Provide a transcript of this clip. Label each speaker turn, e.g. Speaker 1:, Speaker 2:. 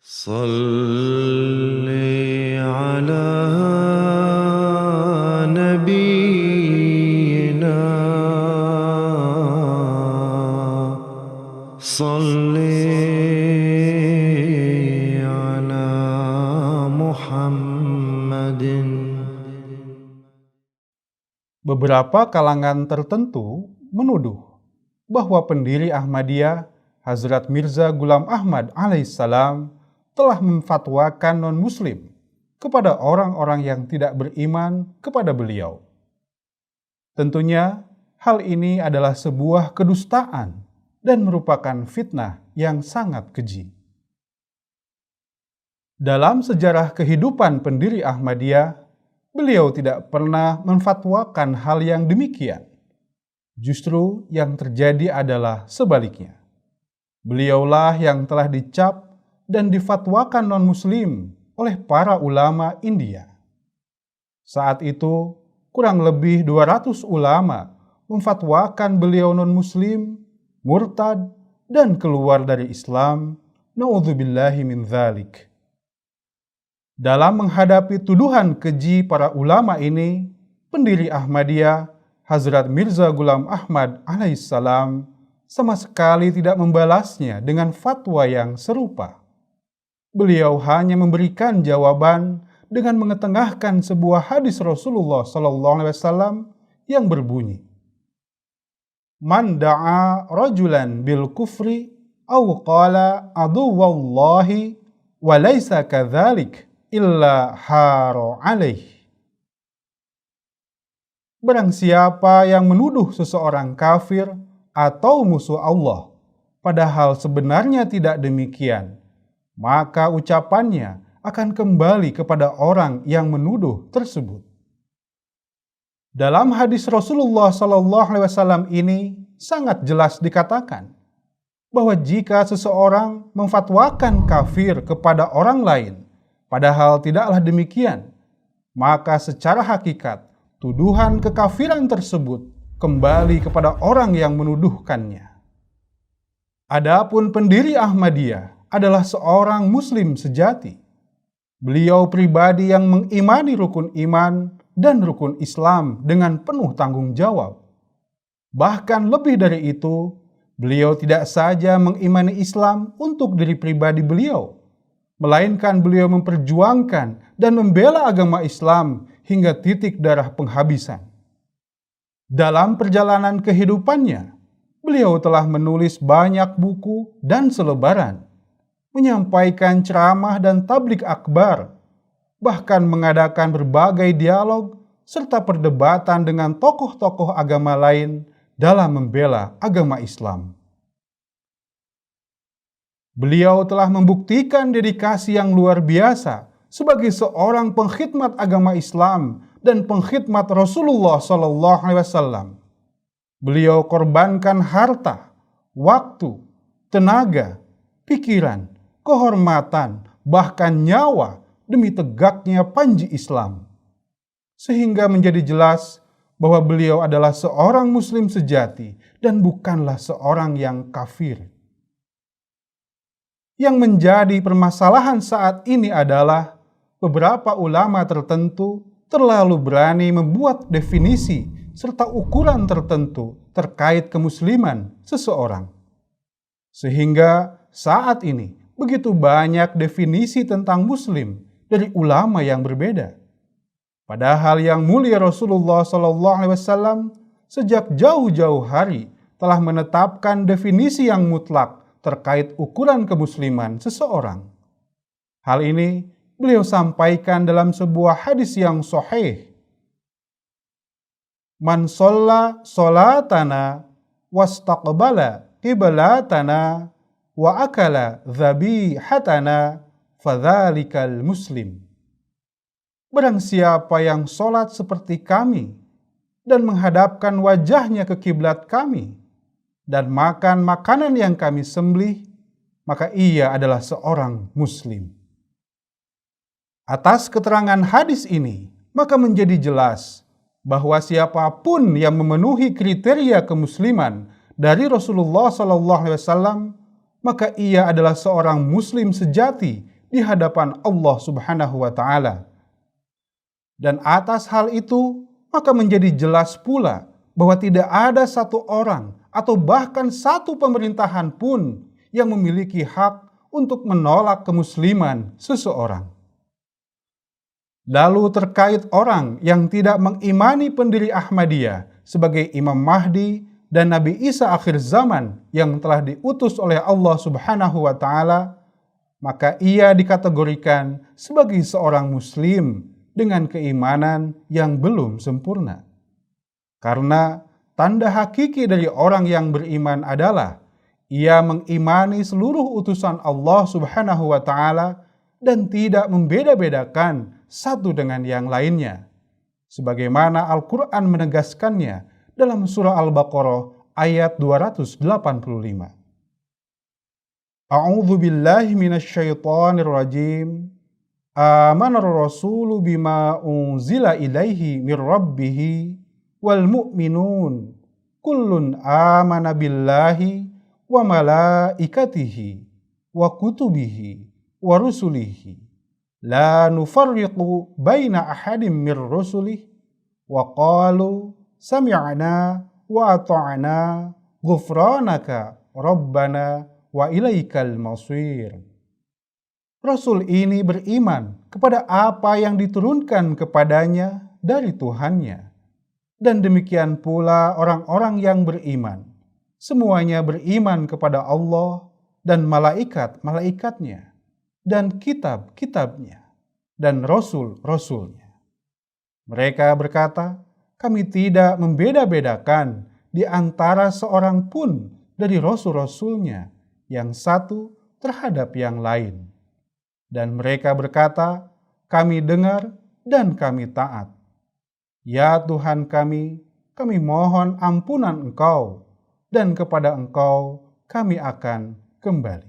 Speaker 1: صل على نبينا صل على محمد.
Speaker 2: Beberapa kalangan tertentu menuduh bahwa pendiri Ahmadiyah, Hazrat Mirza Ghulam Ahmad alaihissalam, telah memfatwakan non-muslim kepada orang-orang yang tidak beriman kepada beliau. Tentunya, hal ini adalah sebuah kedustaan dan merupakan fitnah yang sangat keji. Dalam sejarah kehidupan pendiri Ahmadiyah, beliau tidak pernah memfatwakan hal yang demikian. Justru yang terjadi adalah sebaliknya. Beliaulah yang telah dicap dan difatwakan non-muslim oleh para ulama India. Saat itu, kurang lebih 200 ulama memfatwakan beliau non-muslim, murtad, dan keluar dari Islam. Na'udzubillahi min dzalik. Dalam menghadapi tuduhan keji para ulama ini, pendiri Ahmadiyah, Hazrat Mirza Ghulam Ahmad alaihissalam, sama sekali tidak membalasnya dengan fatwa yang serupa. Beliau hanya memberikan jawaban dengan mengetengahkan sebuah hadis Rasulullah SAW yang berbunyi, "Man da'a rajulan bil kufri aw qala aduwallahi wa laysa kadzalik illa haro alaih." Barang siapa yang menuduh seseorang kafir atau musuh Allah, padahal sebenarnya tidak demikian, maka ucapannya akan kembali kepada orang yang menuduh tersebut. Dalam hadis Rasulullah SAW ini sangat jelas dikatakan bahwa jika seseorang memfatwakan kafir kepada orang lain, padahal tidaklah demikian, maka secara hakikat tuduhan kekafiran tersebut kembali kepada orang yang menuduhkannya. Adapun pendiri Ahmadiyah adalah seorang muslim sejati. Beliau pribadi yang mengimani rukun iman dan rukun Islam dengan penuh tanggung jawab. Bahkan lebih dari itu, beliau tidak saja mengimani Islam untuk diri pribadi beliau, melainkan beliau memperjuangkan dan membela agama Islam hingga titik darah penghabisan. Dalam perjalanan kehidupannya, beliau telah menulis banyak buku dan selebaran, menyampaikan ceramah dan tabligh akbar, bahkan mengadakan berbagai dialog serta perdebatan dengan tokoh-tokoh agama lain dalam membela agama Islam. Beliau telah membuktikan dedikasi yang luar biasa sebagai seorang pengkhidmat agama Islam dan pengkhidmat Rasulullah SAW. Beliau korbankan harta, waktu, tenaga, pikiran, kehormatan, bahkan nyawa demi tegaknya panji Islam. Sehingga menjadi jelas bahwa beliau adalah seorang muslim sejati dan bukanlah seorang yang kafir. Yang menjadi permasalahan saat ini adalah beberapa ulama tertentu terlalu berani membuat definisi serta ukuran tertentu terkait kemusliman seseorang. Sehingga saat ini begitu banyak definisi tentang muslim dari ulama yang berbeda. Padahal yang mulia Rasulullah SAW sejak jauh-jauh hari telah menetapkan definisi yang mutlak terkait ukuran kemusliman seseorang. Hal ini beliau sampaikan dalam sebuah hadis yang sahih. Man sholla sholatana wastaqbala qiblatana wa akala dhabihatana fadzalikal muslim. Barang siapa yang sholat seperti kami dan menghadapkan wajahnya ke kiblat kami dan makan makanan yang kami sembelih, maka ia adalah seorang muslim. Atas keterangan hadis ini, maka menjadi jelas bahwa siapapun yang memenuhi kriteria kemusliman dari Rasulullah SAW, maka ia adalah seorang muslim sejati di hadapan Allah Subhanahu wa Ta'ala. Dan atas hal itu, maka menjadi jelas pula bahwa tidak ada satu orang atau bahkan satu pemerintahan pun yang memiliki hak untuk menolak kemusliman seseorang. Lalu terkait orang yang tidak mengimani pendiri Ahmadiyah sebagai Imam Mahdi dan Nabi Isa akhir zaman yang telah diutus oleh Allah Subhanahu wa Ta'ala, maka ia dikategorikan sebagai seorang muslim dengan keimanan yang belum sempurna. Karena tanda hakiki dari orang yang beriman adalah ia mengimani seluruh utusan Allah Subhanahu wa Ta'ala dan tidak membeda-bedakan satu dengan yang lainnya, sebagaimana Al-Quran menegaskannya dalam surah Al-Baqarah ayat 285. A'udzu billahi minasyaitonir rajim. Amanar rasulu bima unzila ilaihi mir rabbih wal mu'minun kullun amana billahi wa malaikatihi wa kutubihi wa rusulihi la nufarriqu baina ahadim mir rusulih wa qalu sami'na wa ata'na ghufranaka rabbana wa ilaikal masir. Rasul ini beriman kepada apa yang diturunkan kepadanya dari Tuhannya. Dan demikian pula orang-orang yang beriman. Semuanya beriman kepada Allah dan malaikat-malaikatnya, dan kitab-kitabnya, dan rasul-rasulnya. Mereka berkata, kami tidak membeda-bedakan di antara seorang pun dari rasul-rasulnya yang satu terhadap yang lain. Dan mereka berkata, kami dengar dan kami taat. Ya Tuhan kami mohon ampunan Engkau, dan kepada Engkau kami akan kembali.